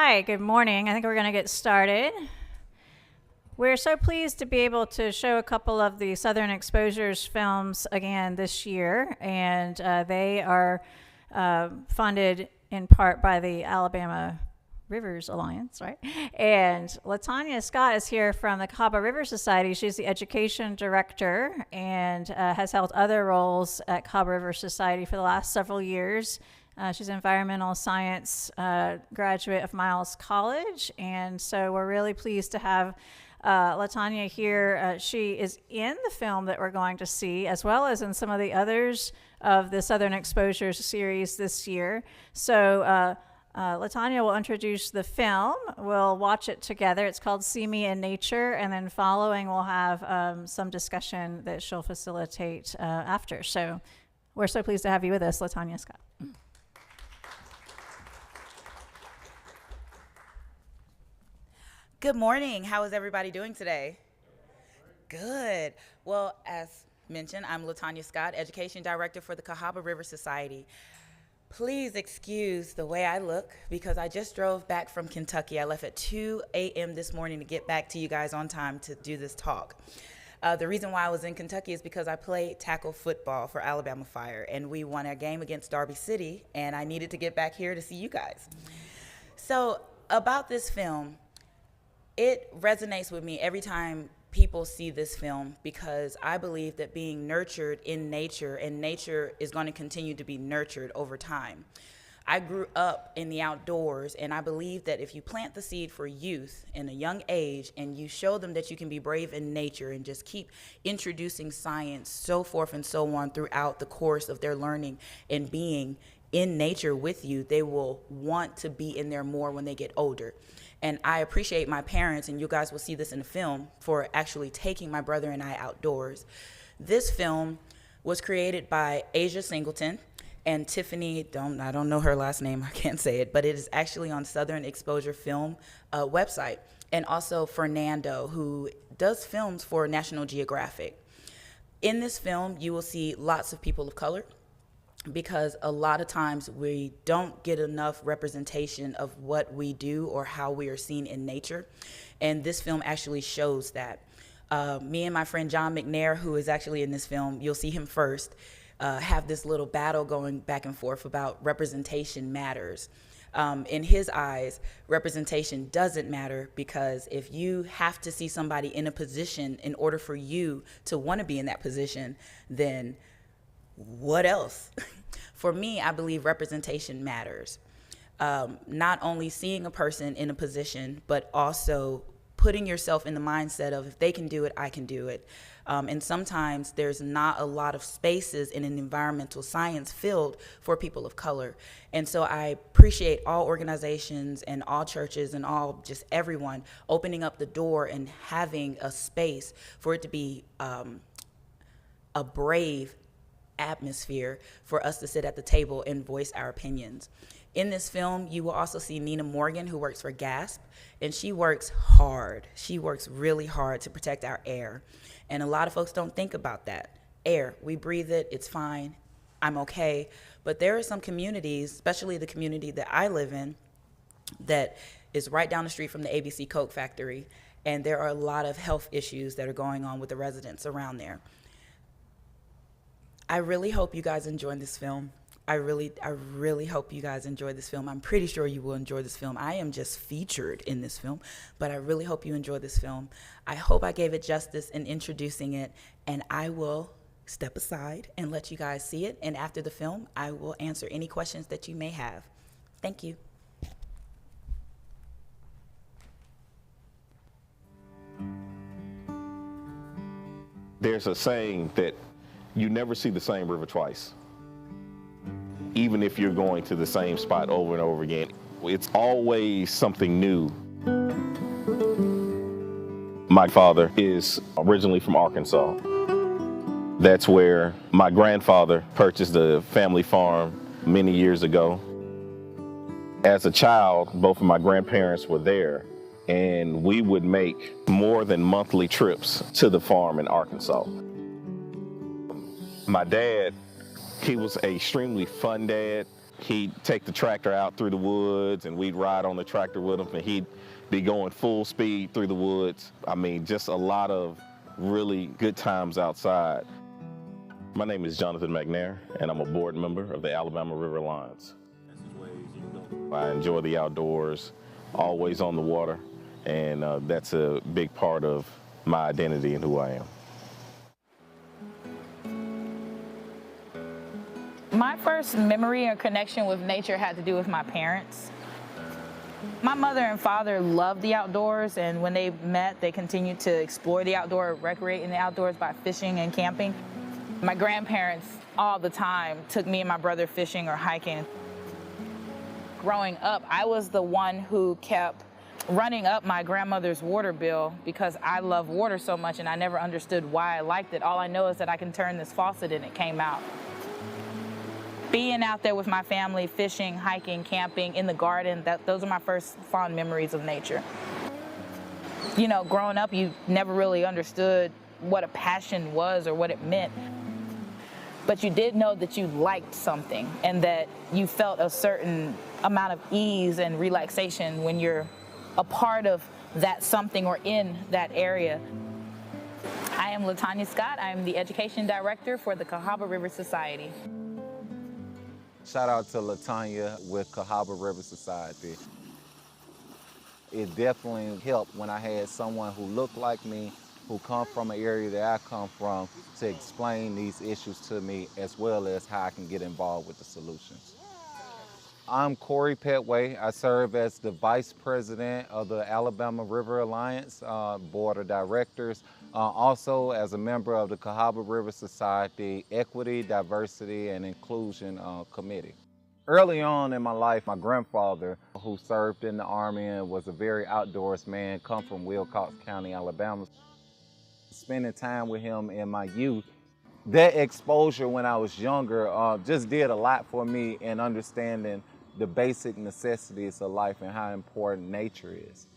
Hi, good morning. I think we're going to get started. We're so pleased to be able to show a couple of the Southern Exposures films again this year, and they are funded in part by the Alabama Rivers Alliance, right? And LaTanya Scott is here from the Cahaba River Society. She's the education director and has held other roles at Cahaba River Society for the last several years. She's an environmental science graduate of Miles College, and so we're really pleased to have LaTanya here. She is in the film that we're going to see, as well as in some of the others of the Southern Exposures series this year. So LaTanya will introduce the film. We'll watch it together. It's called See Me in Nature, and then following we'll have some discussion that she'll facilitate after. So we're so pleased to have you with us, LaTanya Scott. Good morning. How is everybody doing today? Good. Well, as mentioned, I'm LaTanya Scott, Education Director for the Cahaba River Society. Please excuse the way I look because I just drove back from Kentucky. I left at 2 a.m. this morning to get back to you guys on time to do this talk. The reason why I was in Kentucky is because I played tackle football for Alabama Fire, and we won our game against Derby City, and I needed to get back here to see you guys. So about this film, it resonates with me every time people see this film because I believe that being nurtured in nature and nature is going to continue to be nurtured over time. I grew up in the outdoors, and I believe that if you plant the seed for youth in a young age and you show them that you can be brave in nature and just keep introducing science, so forth and so on throughout the course of their learning and being in nature with you, they will want to be in there more when they get older. And I appreciate my parents, and you guys will see this in the film, for actually taking my brother and I outdoors. This film was created by Asia Singleton and Tiffany, I don't know her last name, I can't say it, but it is actually on Southern Exposure Film website. And also Fernando, who does films for National Geographic. In this film, you will see lots of people of color, because a lot of times we don't get enough representation of what we do or how we are seen in nature. And this film actually shows that. Me and my friend John McNair, who is actually in this film, you'll see him first, have this little battle going back and forth about representation matters. In his eyes, representation doesn't matter, because if you have to see somebody in a position in order for you to want to be in that position, then what else? For me, I believe representation matters. Not only seeing a person in a position, but also putting yourself in the mindset of, if they can do it, I can do it. And sometimes there's not a lot of spaces in an environmental science field for people of color. And so I appreciate all organizations and all churches and all, just everyone, opening up the door and having a space for it to be a brave atmosphere for us to sit at the table and voice our opinions. In this film, you will also see Nina Morgan, who works for GASP, and she works hard. She works really hard to protect our air. And a lot of folks don't think about that. Air, we breathe it, it's fine, I'm okay. But there are some communities, especially the community that I live in, that is right down the street from the ABC Coke factory, and there are a lot of health issues that are going on with the residents around there. I really hope you guys enjoy this film. I really hope you guys enjoy this film. I'm pretty sure you will enjoy this film. I am just featured in this film, but I really hope you enjoy this film. I hope I gave it justice in introducing it, and I will step aside and let you guys see it. And after the film, I will answer any questions that you may have. Thank you. There's a saying that you never see the same river twice. Even if you're going to the same spot over and over again, it's always something new. My father is originally from Arkansas. That's where my grandfather purchased a family farm many years ago. As a child, both of my grandparents were there, and we would make more than monthly trips to the farm in Arkansas. My dad, he was an extremely fun dad. He'd take the tractor out through the woods, and we'd ride on the tractor with him, and he'd be going full speed through the woods. I mean, just a lot of really good times outside. My name is Jonathan McNair, and I'm a board member of the Alabama River Alliance. I enjoy the outdoors, always on the water, and that's a big part of my identity and who I am. My first memory or connection with nature had to do with my parents. My mother and father loved the outdoors, and when they met, they continued to explore the outdoor, recreate in the outdoors by fishing and camping. My grandparents all the time took me and my brother fishing or hiking. Growing up, I was the one who kept running up my grandmother's water bill because I love water so much and I never understood why I liked it. All I know is that I can turn this faucet and it came out. Being out there with my family, fishing, hiking, camping, in the garden, those are my first fond memories of nature. You know, growing up, you never really understood what a passion was or what it meant. But you did know that you liked something and that you felt a certain amount of ease and relaxation when you're a part of that something or in that area. I am Latanya Scott. I am the Education Director for the Cahaba River Society. Shout out to Latanya with Cahaba River Society. It definitely helped when I had someone who looked like me, who come from an area that I come from, to explain these issues to me, as well as how I can get involved with the solutions. I'm Corey Petway. I serve as the Vice President of the Alabama River Alliance Board of Directors, also as a member of the Cahaba River Society Equity, Diversity, and Inclusion Committee. Early on in my life, my grandfather, who served in the Army and was a very outdoors man, come from Wilcox County, Alabama. Spending time with him in my youth, that exposure when I was younger just did a lot for me in understanding the basic necessities of life and how important nature is.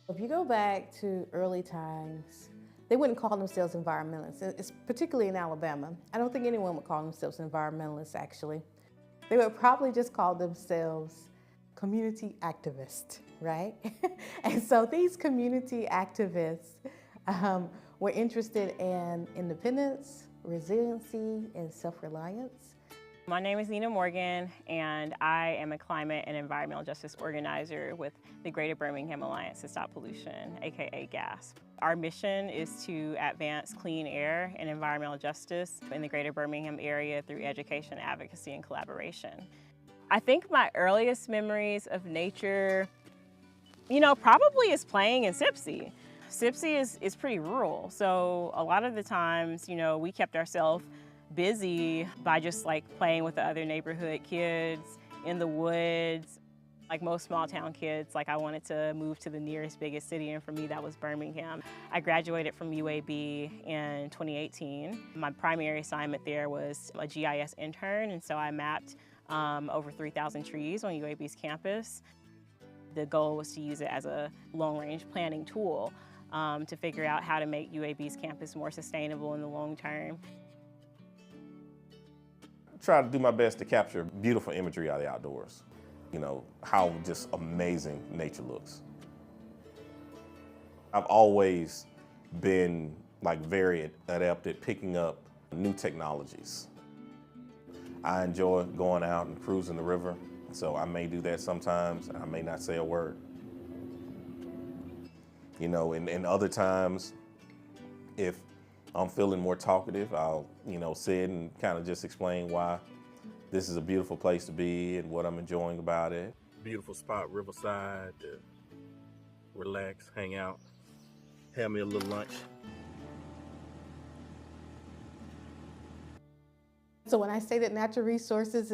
If you go back to early times, they wouldn't call themselves environmentalists. It's particularly in Alabama. I don't think anyone would call themselves environmentalists, actually. They would probably just call themselves community activists, right? And so these community activists were interested in independence, resiliency, and self-reliance. My name is Nina Morgan, and I am a climate and environmental justice organizer with the Greater Birmingham Alliance to Stop Pollution, aka GASP. Our mission is to advance clean air and environmental justice in the Greater Birmingham area through education, advocacy, and collaboration. I think my earliest memories of nature, probably is playing in Sipsey. Sipsey is pretty rural, so a lot of the times, we kept ourselves busy by just playing with the other neighborhood kids in the woods. Like most small town kids, I wanted to move to the nearest biggest city, and for me that was Birmingham. I graduated from UAB in 2018. My primary assignment there was a GIS intern, and so I mapped over 3,000 trees on UAB's campus. The goal was to use it as a long-range planning tool to figure out how to make UAB's campus more sustainable in the long term. Try to do my best to capture beautiful imagery out of the outdoors. How just amazing nature looks. I've always been very adept at picking up new technologies. I enjoy going out and cruising the river, so I may do that sometimes, and I may not say a word. And other times, if I'm feeling more talkative, I'll, sit and kind of just explain why this is a beautiful place to be and what I'm enjoying about it. Beautiful spot, riverside, to relax, hang out, have me a little lunch. So when I say that natural resources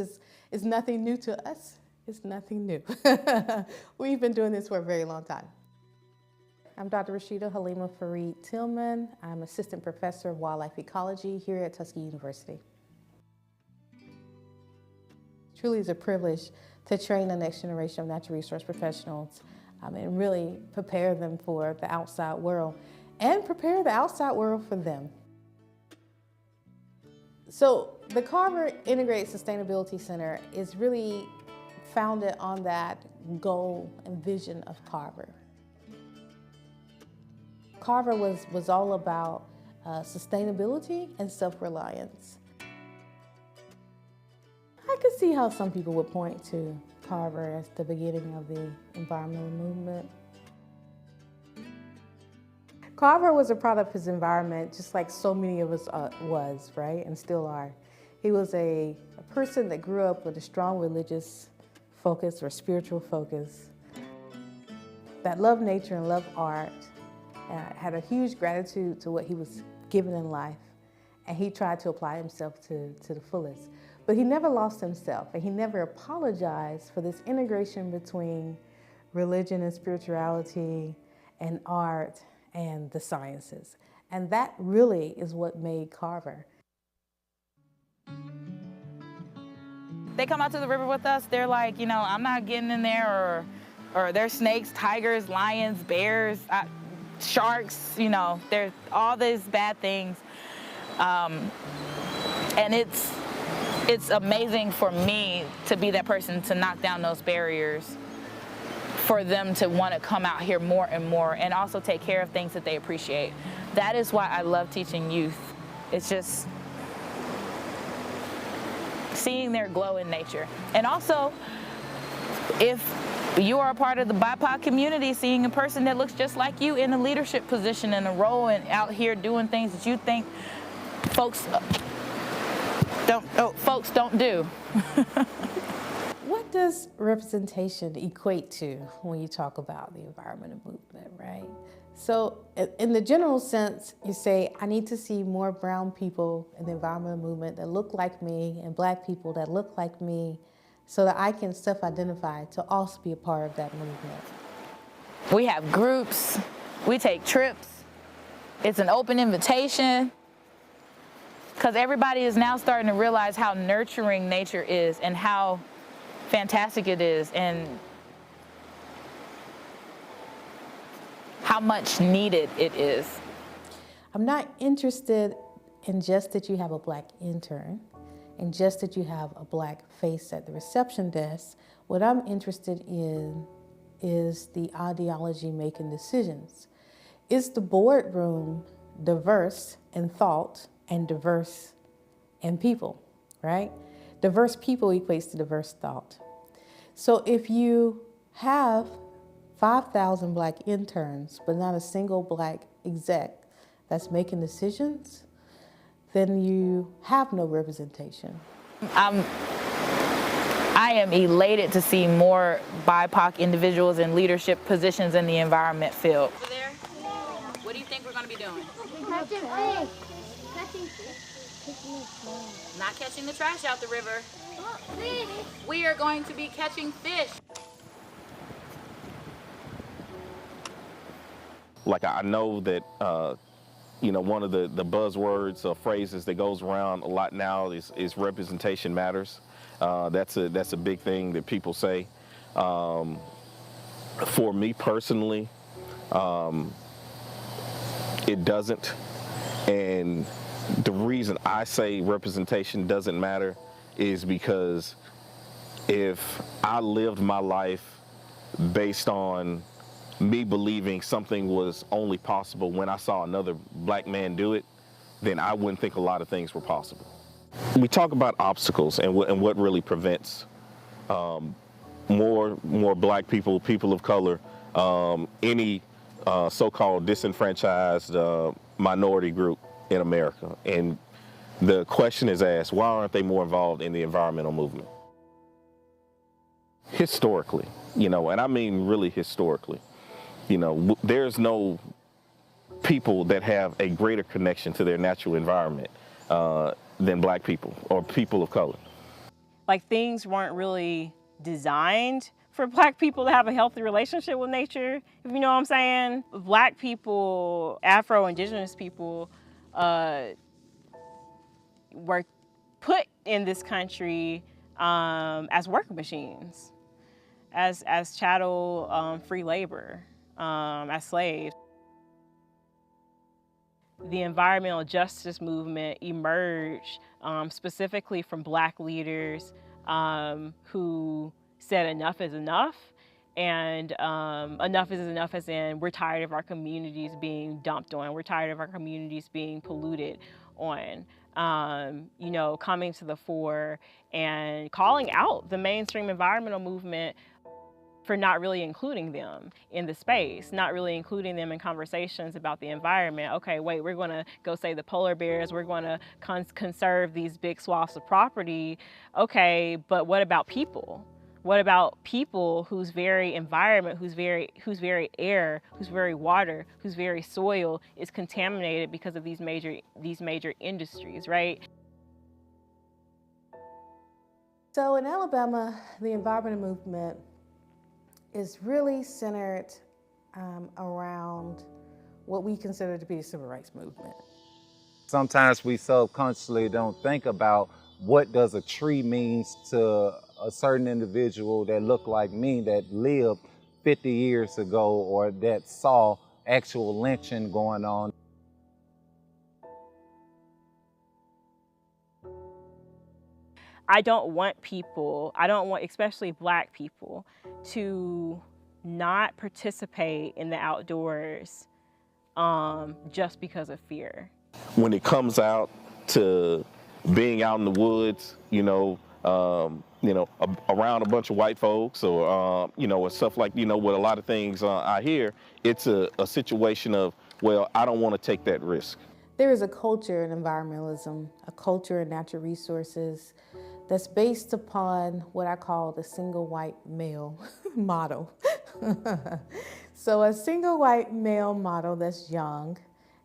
is nothing new to us, it's nothing new. We've been doing this for a very long time. I'm Dr. Rashida Halima Fareed Tillman. I'm Assistant Professor of Wildlife Ecology here at Tuskegee University. Truly is a privilege to train the next generation of natural resource professionals and really prepare them for the outside world and prepare the outside world for them. So The Carver Integrated Sustainability Center is really founded on that goal and vision of Carver. Carver was all about sustainability and self-reliance. I could see how some people would point to Carver as the beginning of the environmental movement. Carver was a product of his environment, just like so many of us was, right, and still are. He was a person that grew up with a strong religious focus or spiritual focus, that loved nature and loved art, had a huge gratitude to what he was given in life, and he tried to apply himself to the fullest. But he never lost himself, and he never apologized for this integration between religion and spirituality and art and the sciences. And that really is what made Carver. They come out to the river with us, they're like, you know, I'm not getting in there, or there's snakes, tigers, lions, bears, sharks, you know, there's all these bad things. And it's amazing for me to be that person to knock down those barriers, for them to want to come out here more and more, and also take care of things that they appreciate. That is why I love teaching youth. It's just seeing their glow in nature. And also, if you are a part of the BIPOC community, seeing a person that looks just like you in a leadership position, in a role, and out here doing things that you think folks don't do. What does representation equate to when you talk about the environmental movement, right? So in the general sense, you say, I need to see more brown people in the environmental movement that look like me, and black people that look like me, so that I can self-identify to also be a part of that movement. We have groups, we take trips, it's an open invitation, because everybody is now starting to realize how nurturing nature is and how fantastic it is, and how much needed it is. I'm not interested in just that you have a black intern and just that you have a black face at the reception desk. What I'm interested in is the ideology making decisions. Is the boardroom diverse in thought and diverse in people, right? Diverse people equates to diverse thought. So if you have 5,000 black interns, but not a single black exec that's making decisions, then you have no representation. I am elated to see more BIPOC individuals in leadership positions in the environment field. Over there, what do you think we're going to be doing? Catching fish. Catching fish. Not catching the trash out the river. Oh, fish. We are going to be catching fish. Like, I know that, you know, one of the buzzwords or phrases that goes around a lot now is representation matters. That's a big thing that people say. For me personally, it doesn't. And the reason I say representation doesn't matter is because if I lived my life based on me believing something was only possible when I saw another black man do it, then I wouldn't think a lot of things were possible. We talk about obstacles and what really prevents more black people, people of color, any so-called disenfranchised minority group in America. And the question is asked, why aren't they more involved in the environmental movement? Historically, you know, and I mean really historically, you know, there's no people that have a greater connection to their natural environment than black people or people of color. Like, things weren't really designed for black people to have a healthy relationship with nature, if you know what I'm saying. Black people, Afro-Indigenous people, were put in this country as worker machines, as chattel free labor, as slaves. the environmental justice movement emerged specifically from Black leaders who said enough is enough. And enough is enough as in we're tired of our communities being dumped on. We're tired of our communities being polluted on. You know, coming to the fore and calling out the mainstream environmental movement for not really including them in the space, not really including them in conversations about the environment. Okay, wait, we're gonna go save the polar bears, we're gonna conserve these big swaths of property. Okay, but what about people? What about people whose very environment, whose very air, whose very water, whose very soil is contaminated because of these major industries, right? So in Alabama, the environmental movement is really centered around what we consider to be the civil rights movement. Sometimes we subconsciously don't think about what does a tree means to a certain individual that looked like me that lived 50 years ago or that saw actual lynching going on. I don't want people, especially Black people, to not participate in the outdoors just because of fear. When it comes out to being out in the woods, around a bunch of white folks or, or stuff like, with a lot of things I hear, it's a situation of, well, I don't want to take that risk. There is a culture in environmentalism, a culture in natural resources that's based upon what I call the single white male model. So a single white male model that's young,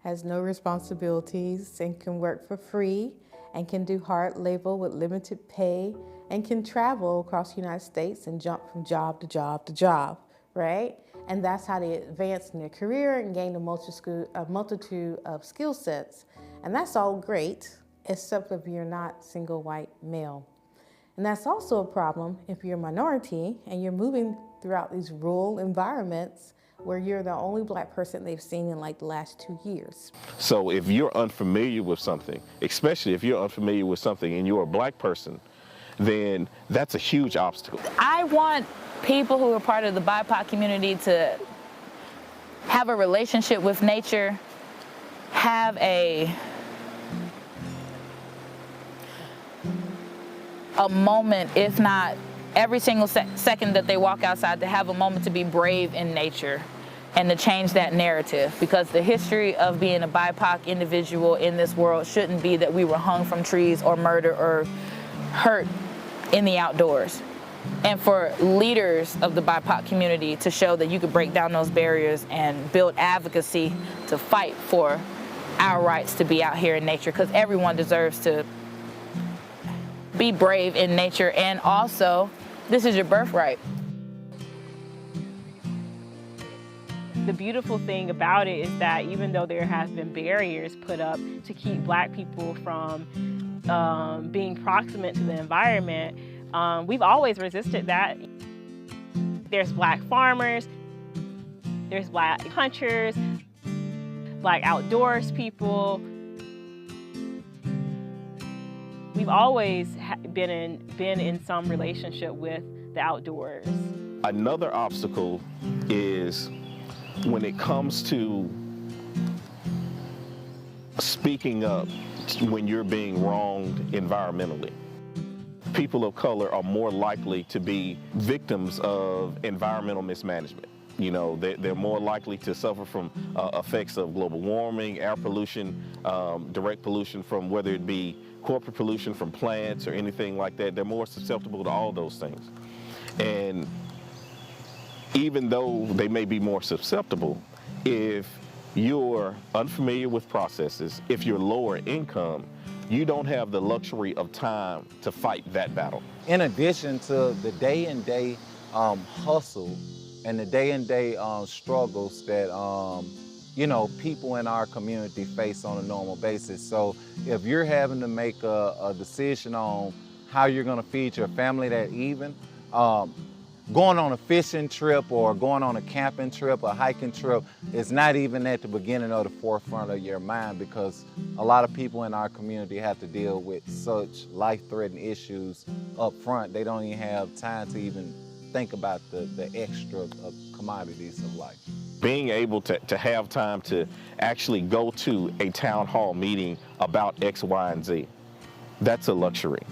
has no responsibilities, and can work for free, and can do hard labor with limited pay, and can travel across the United States and jump from job to job to job, right? And that's how they advance in their career and gain a multitude of skill sets. And that's all great, except if you're not single white male. And that's also a problem if you're a minority and you're moving throughout these rural environments where you're the only Black person they've seen in like the last 2 years. So if you're unfamiliar with something, especially if you're unfamiliar with something and you're a Black person, then that's a huge obstacle. I want people who are part of the BIPOC community to have a relationship with nature, have a moment, if not every single second that they walk outside, to have a moment to be brave in nature and to change that narrative. Because the history of being a BIPOC individual in this world shouldn't be that we were hung from trees or murdered or hurt in the outdoors. And for leaders of the BIPOC community to show that you could break down those barriers and build advocacy to fight for our rights to be out here in nature, because everyone deserves to be brave in nature, and also, this is your birthright. The beautiful thing about it is that even though there has been barriers put up to keep Black people from being proximate to the environment, we've always resisted that. There's Black farmers, there's Black hunters, Black outdoors people. We've always been in some relationship with the outdoors. Another obstacle is when it comes to speaking up when you're being wronged environmentally. People of color are more likely to be victims of environmental mismanagement. They're more likely to suffer from effects of global warming, air pollution, direct pollution from whether it be corporate pollution from plants or anything like that. They're more susceptible to all those things. And even though they may be more susceptible, if you're unfamiliar with processes, if you're lower income, you don't have the luxury of time to fight that battle. In addition to the day-and-day hustle and the day-and-day struggles that people in our community face on a normal basis. So if you're having to make a decision on how you're gonna feed your family that evening, going on a fishing trip or going on a camping trip, a hiking trip, is not even at the beginning or the forefront of your mind, because a lot of people in our community have to deal with such life-threatening issues up front. They don't even have time to even think about the extra commodities of life. Being able to have time to actually go to a town hall meeting about X, Y, and Z, that's a luxury.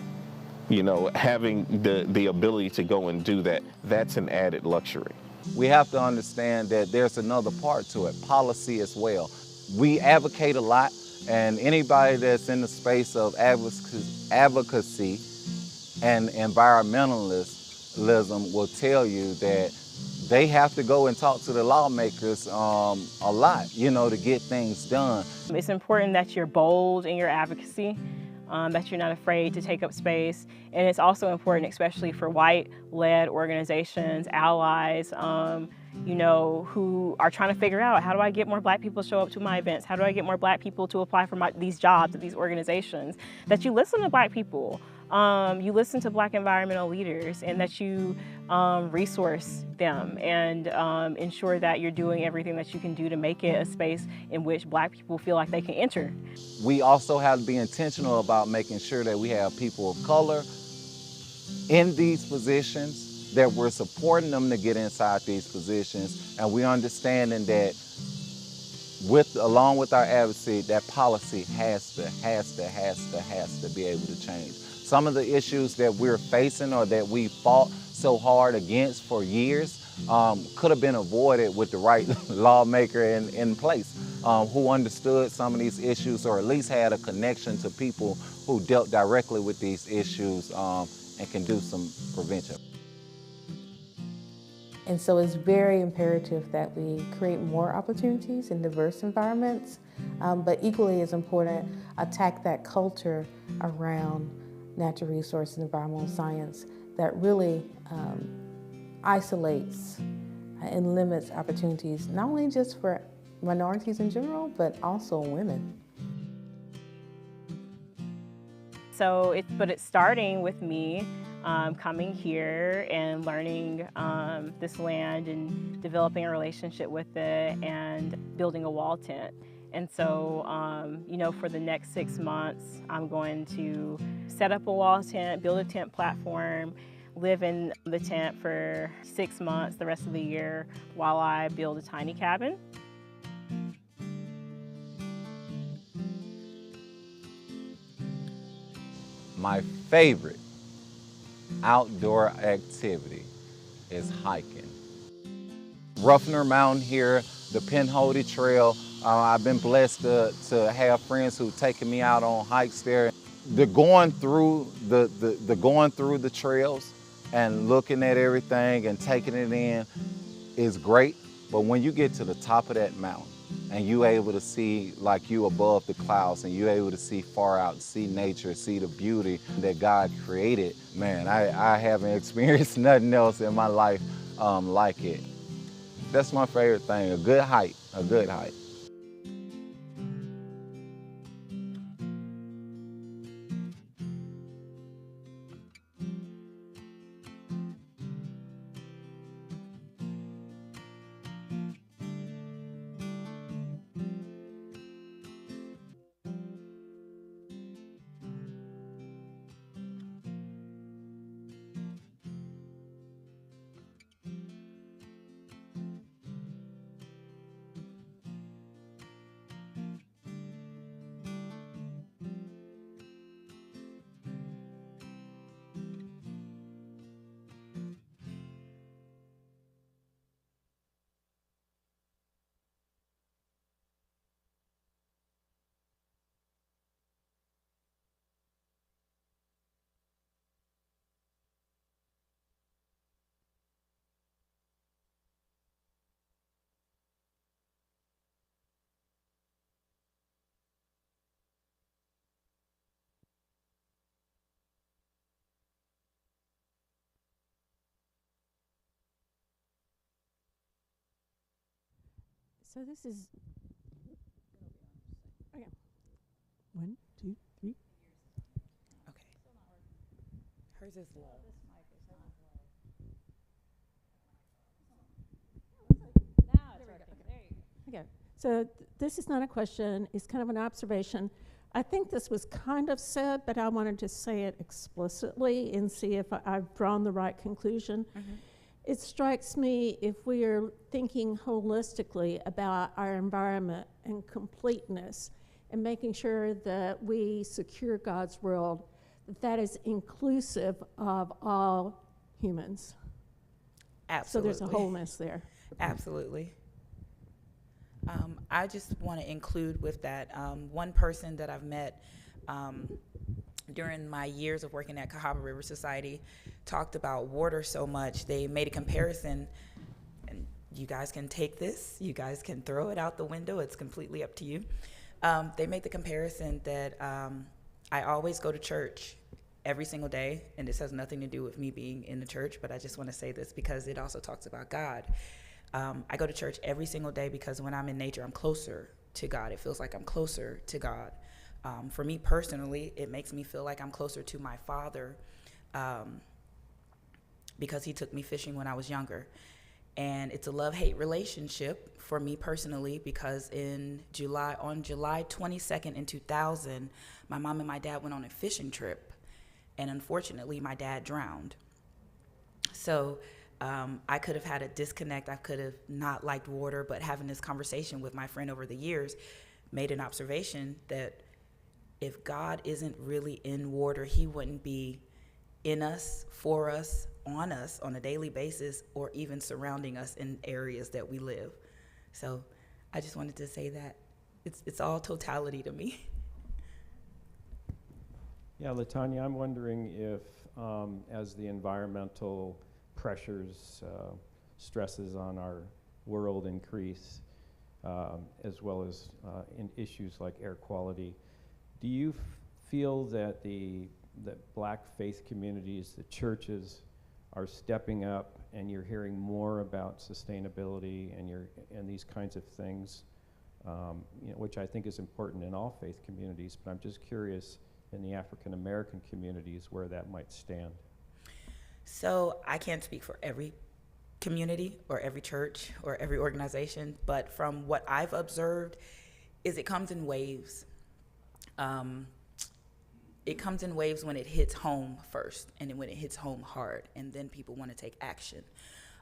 You know, having the ability to go and do that, that's an added luxury. We have to understand that there's another part to it, policy as well. We advocate a lot, and anybody that's in the space of advocacy and environmentalism will tell you that they have to go and talk to the lawmakers a lot, you know, to get things done. It's important that you're bold in your advocacy, that you're not afraid to take up space. And it's also important, especially for white-led organizations, allies, you know, who are trying to figure out, how do I get more black people to show up to my events? How do I get more black people to apply for these jobs at these organizations? That you listen to black people, you listen to black environmental leaders, and that you resource them and ensure that you're doing everything that you can do to make it a space in which black people feel like they can enter. We also have to be intentional about making sure that we have people of color in these positions, that we're supporting them to get inside these positions, and we're understanding that along with our advocacy, that policy has to be able to change. Some of the issues that we're facing or that we fought so hard against for years could have been avoided with the right lawmaker in place who understood some of these issues, or at least had a connection to people who dealt directly with these issues and can do some prevention. And so it's very imperative that we create more opportunities in diverse environments, but equally as important, attack that culture around natural resources and environmental science that really isolates and limits opportunities, not only just for minorities in general, but also women. So it's starting with me coming here and learning this land and developing a relationship with it and building a wall tent. And so, you know, for the next 6 months, I'm going to set up a wall tent, build a tent platform, live in the tent for 6 months, the rest of the year, while I build a tiny cabin. My favorite outdoor activity is hiking. Ruffner Mountain here, the Pinhoti Trail. I've been blessed to have friends who've taken me out on hikes there. The going through the trails and looking at everything and taking it in is great, but when you get to the top of that mountain and you able to see like you above the clouds and you able to see far out, see nature, see the beauty that God created, man, I haven't experienced nothing else in my life like it. That's my favorite thing, a good hike. So this is, okay. 1, 2, 3. Okay. Hers is low. Okay. So this is not a question, it's kind of an observation. I think this was kind of said, but I wanted to say it explicitly and see if I've drawn the right conclusion. Mm-hmm. It strikes me, if we are thinking holistically about our environment and completeness and making sure that we secure God's world, that is inclusive of all humans. Absolutely. So there's a wholeness there. Absolutely. I just want to include with that one person that I've met during my years of working at Cahaba River Society talked about water so much. They made a comparison, and you guys can take this, you guys can throw it out the window, it's completely up to you. They made the comparison that I always go to church every single day, and this has nothing to do with me being in the church, but I just want to say this because it also talks about God. I go to church every single day because when I'm in nature, I'm closer to God. It feels like I'm closer to God. For me personally, it makes me feel like I'm closer to my father because he took me fishing when I was younger. And it's a love-hate relationship for me personally because on July 22nd in 2000, my mom and my dad went on a fishing trip. And unfortunately, my dad drowned. So I could have had a disconnect. I could have not liked water, but having this conversation with my friend over the years made an observation that if God isn't really in water, he wouldn't be in us, for us, on a daily basis, or even surrounding us in areas that we live. So I just wanted to say that it's all totality to me. Yeah, LaTanya, I'm wondering if as the environmental pressures, stresses on our world increase, as well as in issues like air quality, do you feel that that black faith communities, the churches, are stepping up, and you're hearing more about sustainability and these kinds of things, which I think is important in all faith communities, but I'm just curious in the African American communities where that might stand? So I can't speak for every community or every church or every organization, but from what I've observed is it comes in waves. It comes in waves when it hits home first, and then when it hits home hard, and then people want to take action.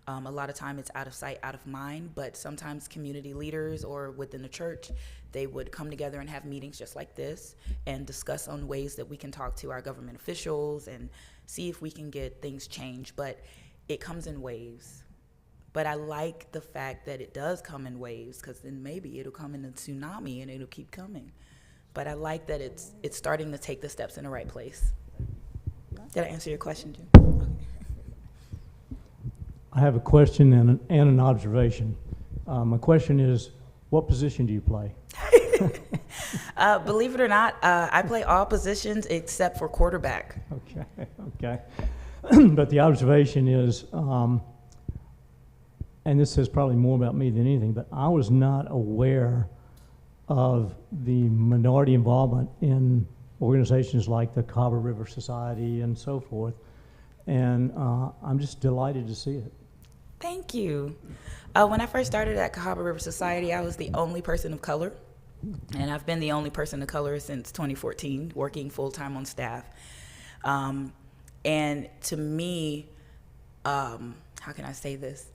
A lot of time it's out of sight, out of mind, but sometimes community leaders or within the church, they would come together and have meetings just like this and discuss on ways that we can talk to our government officials and see if we can get things changed. But it comes in waves. But I like the fact that it does come in waves, because then maybe it'll come in a tsunami and it'll keep coming. But I like that it's starting to take the steps in the right place. Did I answer your question, Jim? Okay. I have a question and an observation. My question is, what position do you play? Believe it or not, I play all positions except for quarterback. Okay. But the observation is, and this says probably more about me than anything, but I was not aware of the minority involvement in organizations like the Cahaba River Society and so forth. And I'm just delighted to see it. Thank you. When I first started at Cahaba River Society, I was the only person of color. And I've been the only person of color since 2014, working full-time on staff. And to me, how can I say this?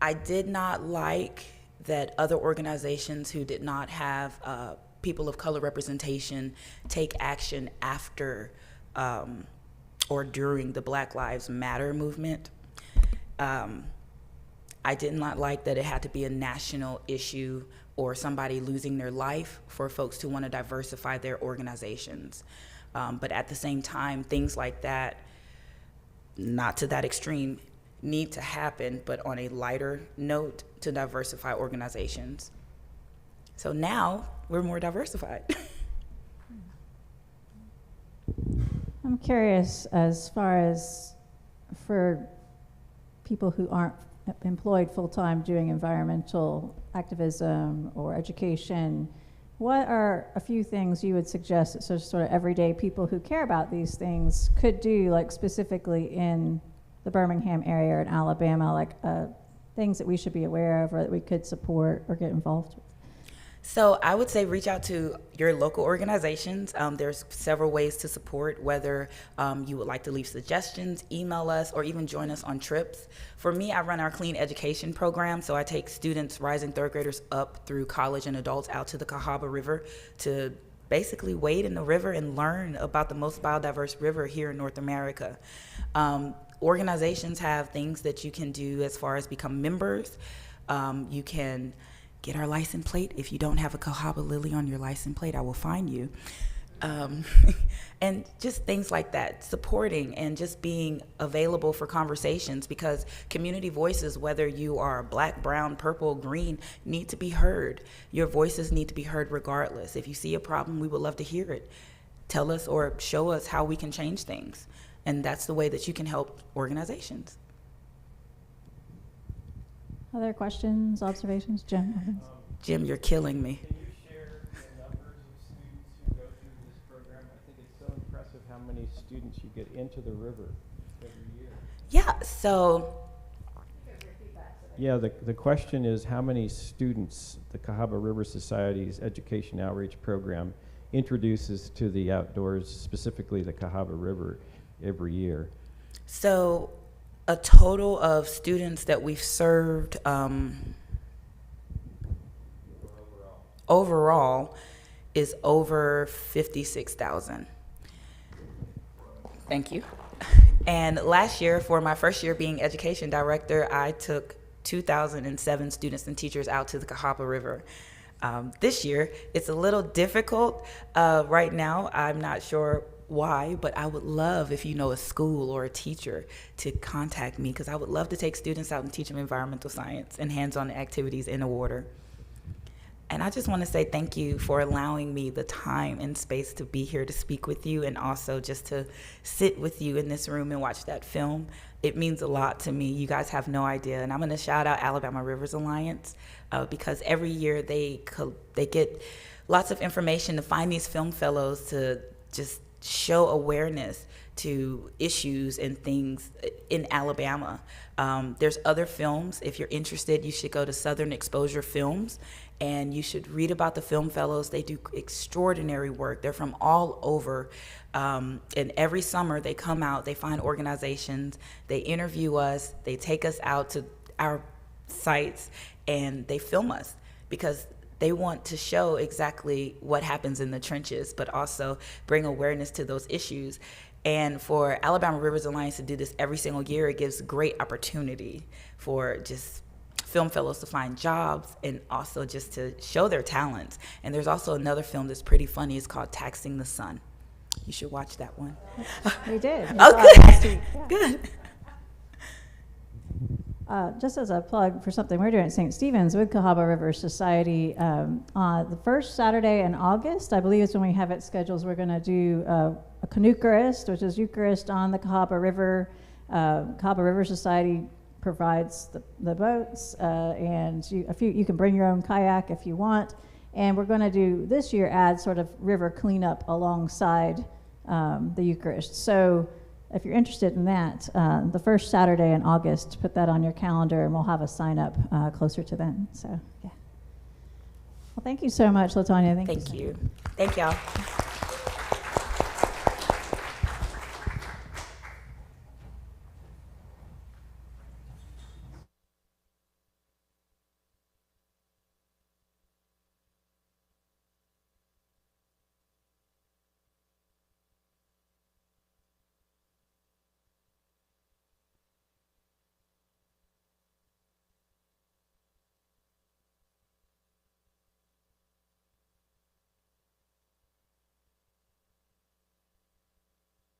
I did not like that other organizations who did not have people of color representation take action after or during the Black Lives Matter movement. I did not like that it had to be a national issue or somebody losing their life for folks to want to diversify their organizations. But at the same time, things like that, not to that extreme, need to happen, but on a lighter note, to diversify organizations. So now we're more diversified. I'm curious, as far as for people who aren't employed full-time doing environmental activism or education, what are a few things you would suggest that sort of everyday people who care about these things could do, like specifically in the Birmingham area or in Alabama, like things that we should be aware of or that we could support or get involved with? So I would say reach out to your local organizations. There's several ways to support, whether you would like to leave suggestions, email us, or even join us on trips. For me, I run our Clean Education program, so I take students, rising third graders up through college and adults out to the Cahaba River to basically wade in the river and learn about the most biodiverse river here in North America. Organizations have things that you can do as far as become members. You can get our license plate. If you don't have a Cahaba lily on your license plate, I will fine you. And just things like that, supporting and just being available for conversations, because community voices, whether you are black, brown, purple, green, need to be heard. Your voices need to be heard regardless. If you see a problem, we would love to hear it. Tell us or show us how we can change things. And that's the way that you can help organizations. Other questions, observations? Jim? Jim, you're killing me. Can you share the numbers of students who go through this program? I think it's so impressive how many students you get into the river every year. Yeah, so. Yeah, the question is how many students the Cahaba River Society's Education Outreach Program introduces to the outdoors, specifically the Cahaba River, every year? So a total of students that we've served overall is over 56,000. Thank you. And last year, for my first year being education director, I took 2,007 students and teachers out to the Cahaba River. This year, it's a little difficult. Right now, I'm not sure why, but I would love if you know a school or a teacher to contact me, because I would love to take students out and teach them environmental science and hands-on activities in the water. And I just want to say thank you for allowing me the time and space to be here to speak with you, and also just to sit with you in this room and watch that film. It means a lot to me. You guys have no idea. And I'm going to shout out Alabama Rivers Alliance because every year they get lots of information to find these film fellows to just show awareness to issues and things in Alabama. There's other films. If you're interested, you should go to Southern Exposure Films, and you should read about the film fellows. They do extraordinary work. They're from all over. And every summer they come out, they find organizations, they interview us, they take us out to our sites, and they film us, because they want to show exactly what happens in the trenches, but also bring awareness to those issues. And for Alabama Rivers Alliance to do this every single year, it gives great opportunity for just film fellows to find jobs and also just to show their talents. And there's also another film that's pretty funny. It's called Taxing the Sun. You should watch that one. We did. Oh, good. Yeah. Good. Just as a plug for something we're doing at St. Stephen's with Cahaba River Society, the first Saturday in August, I believe is when we have it scheduled. We're going to do a Eucharist, which is Eucharist on the Cahaba River. Cahaba River Society provides the boats, and you can bring your own kayak if you want. And we're going to do this year add sort of river cleanup alongside the Eucharist. So if you're interested in that, the first Saturday in August, put that on your calendar, and we'll have a sign up closer to then. So, yeah. Well, thank you so much, LaTanya. Thank you. Thank y'all.